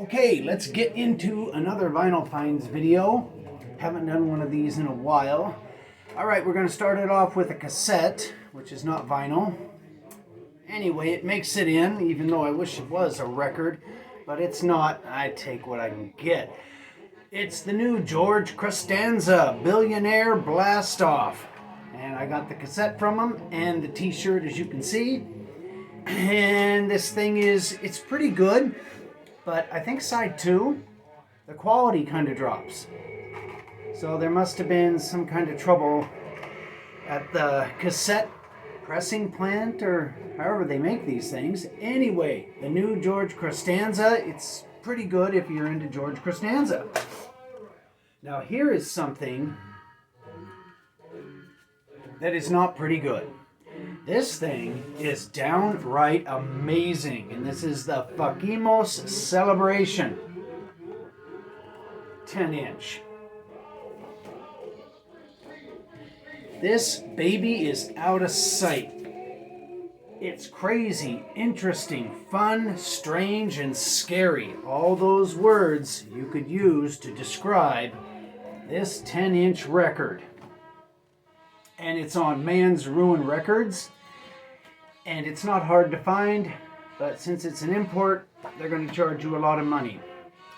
Okay, let's get into another Vinyl Finds video. Haven't done one of these in a while. Alright, we're going to start it off with a cassette, which is not vinyl. Anyway, it makes it in, even though I wish it was a record, but it's not. I take what I can get. It's the new George Costanza Billionaire Blast Off. And I got the cassette from him and the t-shirt, as you can see. And this thing it's pretty good. But I think side 2, the quality kind of drops. So there must have been some kind of trouble at the cassette pressing plant or however they make these things. Anyway, the new George Costanza, it's pretty good if you're into George Costanza. Now here is something that is not pretty good. This thing is downright amazing, and this is the Fakimos Celebration 10-inch. This baby is out of sight. It's crazy, interesting, fun, strange, and scary. All those words you could use to describe this 10-inch record. And it's on Man's Ruin Records. And it's not hard to find, but since it's an import, they're going to charge you a lot of money.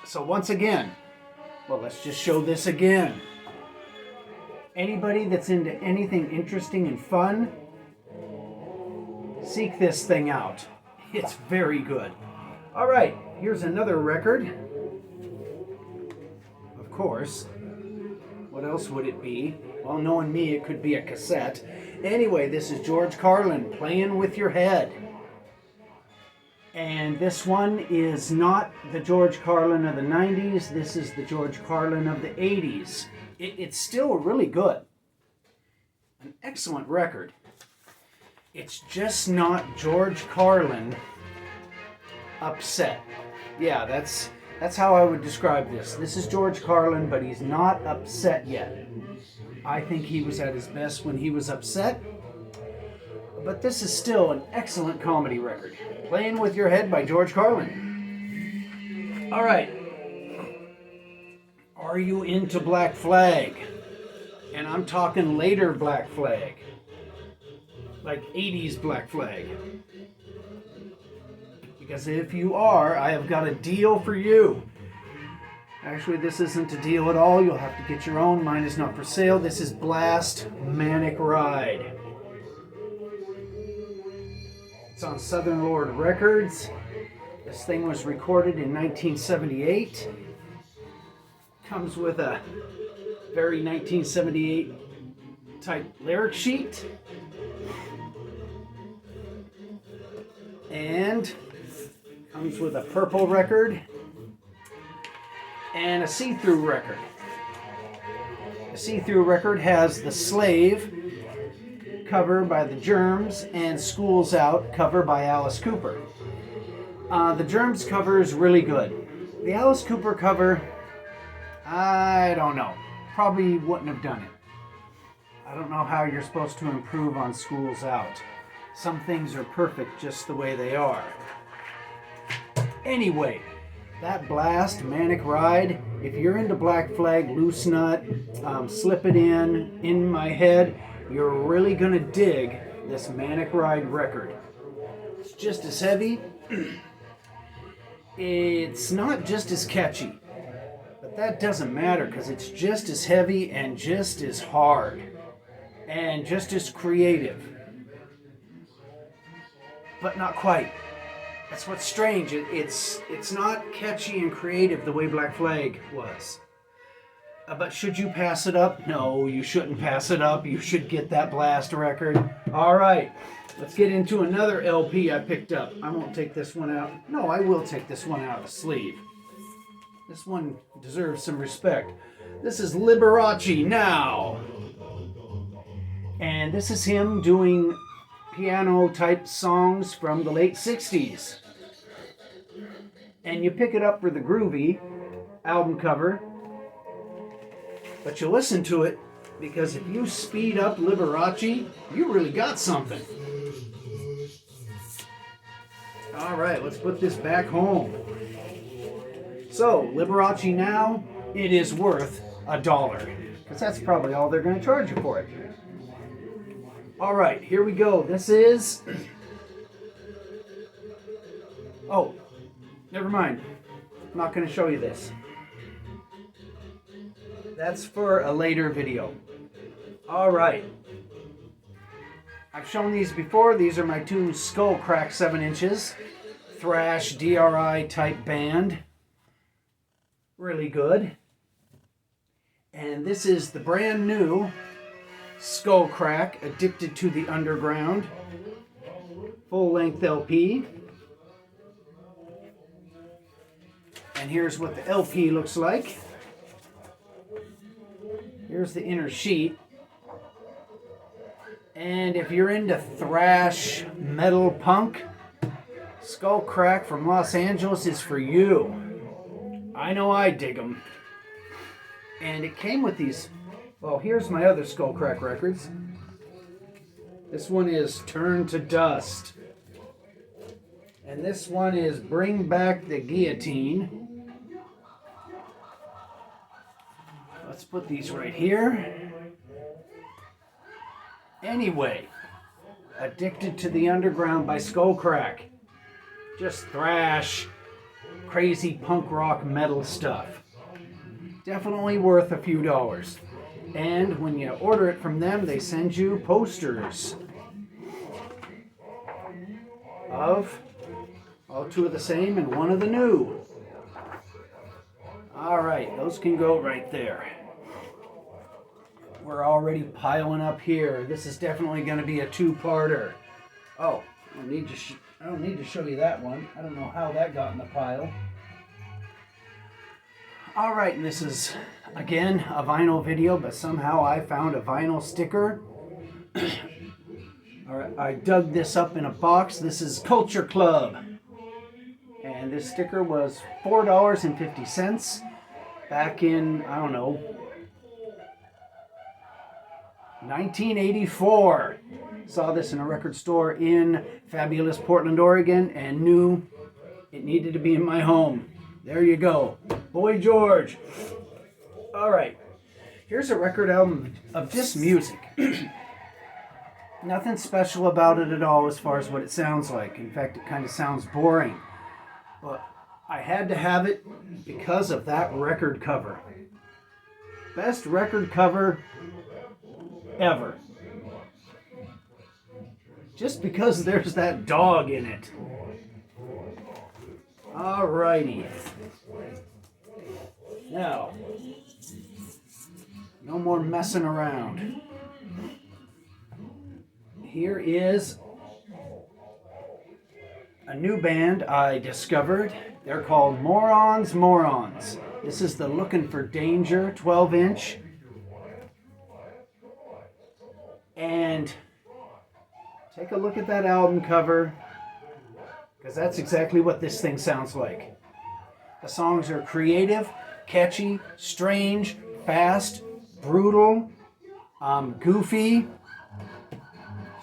So once again, well, let's just show this again. Anybody that's into anything interesting and fun, seek this thing out. It's very good. All right, here's another record. Of course. What else would it be? Well, knowing me, it could be a cassette. Anyway, this is George Carlin, Playing With Your Head. And this one is not the George Carlin of the 90s. This is the George Carlin of the 80s. It's still really good. An excellent record. It's just not George Carlin upset. Yeah, that's how I would describe this. This is George Carlin, but he's not upset yet. I think he was at his best when he was upset. But this is still an excellent comedy record. Playing With Your Head by George Carlin. All right. Are you into Black Flag? And I'm talking later Black Flag. Like 80s Black Flag. Because if you are, I have got a deal for you. Actually, this isn't a deal at all. You'll have to get your own. Mine is not for sale. This is Blast Manic Ride. It's on Southern Lord Records. This thing was recorded in 1978. Comes with a very 1978 type lyric sheet. And comes with a purple record and a see-through record. The see-through record has The Slave cover by The Germs and School's Out cover by Alice Cooper. The Germs cover is really good. The Alice Cooper cover, I don't know. Probably wouldn't have done it. I don't know how you're supposed to improve on School's Out. Some things are perfect just the way they are. Anyway, that Blast Manic Ride, if you're into Black Flag, Loose Nut, Slip It In My Head, you're really going to dig this Manic Ride record. It's just as heavy. It's not just as catchy. But that doesn't matter because it's just as heavy and just as hard. And just as creative. But not quite. That's what's strange. It's not catchy and creative the way Black Flag was. But should you pass it up? No, you shouldn't pass it up. You should get that Blast record. All right, let's get into another LP I picked up. I won't take this one out. No, I will take this one out of the sleeve. This one deserves some respect. This is Liberace Now. And this is him doing piano-type songs from the late 60s. And you pick it up for the groovy album cover, but you listen to it because if you speed up Liberace, you really got something. All right, let's put this back home. So, Liberace now, it is worth $1. Because that's probably all they're going to charge you for it. Alright, here we go. This is... Oh, never mind. I'm not going to show you this. That's for a later video. Alright. I've shown these before. These are my two Skull Crack 7 inches. Thrash DRI type band. Really good. And this is the brand new Skull Crack Addicted to the Underground full length LP. And here's what the LP looks like. Here's the inner sheet. And if you're into thrash metal punk, Skull Crack from Los Angeles is for you. I know I dig them. And it came with these. Well, here's my other Skull Crack records. This one is Turn to Dust. And this one is Bring Back the Guillotine. Let's put these right here. Anyway, Addicted to the Underground by Skull Crack. Just thrash, crazy punk rock metal stuff. Definitely worth a few dollars. And when you order it from them, they send you posters of all two of the same and one of the new. Alright, those can go right there. We're already piling up here. This is definitely going to be a two-parter. Oh, I don't need to show you that one. I don't know how that got in the pile. Alright, and this is, again, a vinyl video, but somehow I found a vinyl sticker. Alright, I dug this up in a box. This is Culture Club. And this sticker was $4.50 back in, I don't know, 1984. Saw this in a record store in fabulous Portland, Oregon, and knew it needed to be in my home. There you go. Boy George. Alright. Here's a record album of just music. Nothing special about it at all as far as what it sounds like. In fact, it kind of sounds boring. But I had to have it because of that record cover. Best record cover ever. Just because there's that dog in it. Alrighty. Now, no more messing around. Here is a new band I discovered. They're called Morons Morons. This is the Looking for Danger 12-inch. And take a look at that album cover, because that's exactly what this thing sounds like. The songs are creative, catchy, strange, fast, brutal, goofy,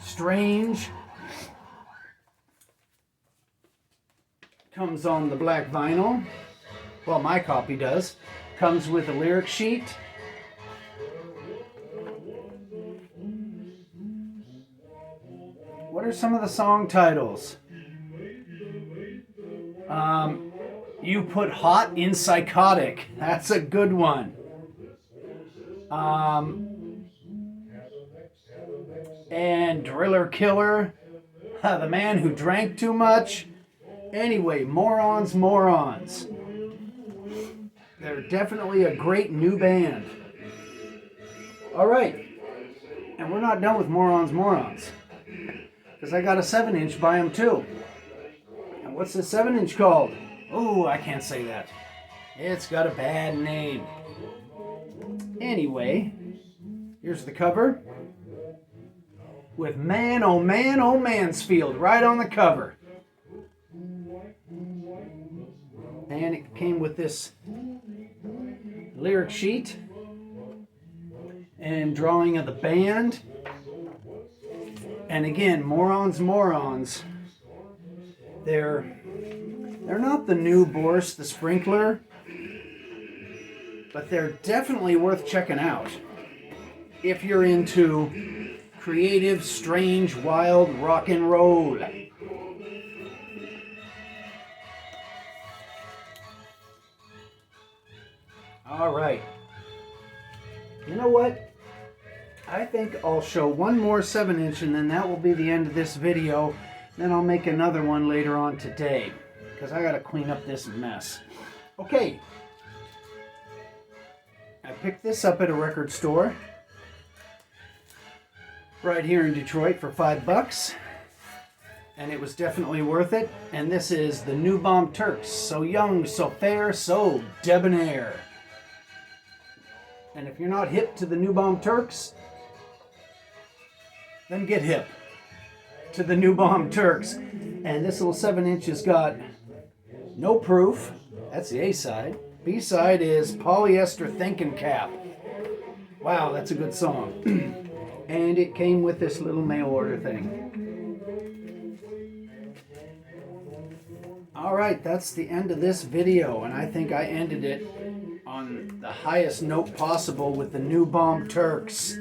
strange. Comes on the black vinyl. Well, my copy does. Comes with a lyric sheet. What are some of the song titles? You Put Hot in Psychotic. That's a good one. And Driller Killer. The Man Who Drank Too Much. Anyway, Morons Morons. They're definitely a great new band. Alright. And we're not done with Morons Morons. Because I got a 7-inch by them too. And what's the 7-inch called? Oh, I can't say that. It's got a bad name. Anyway, here's the cover. With Man, Oh Mansfield right on the cover. And it came with this lyric sheet and drawing of the band. And again, Morons Morons. They're not the new Boris the Sprinkler, but they're definitely worth checking out if you're into creative, strange, wild rock and roll. All right. You know what? I think I'll show one more 7-inch and then that will be the end of this video. Then I'll make another one later on today because I got to clean up this mess. Okay. I picked this up at a record store right here in Detroit for $5. And it was definitely worth it. And this is the New Bomb Turks. So young, so fair, so debonair. And if you're not hip to the New Bomb Turks, then get hip to the New Bomb Turks. And this little 7-inch has got No Proof. That's the A side. B side is Polyester Thinking Cap. Wow, that's a good song. And it came with this little mail order thing. Alright, that's the end of this video, and I think I ended it on the highest note possible with the New Bomb Turks.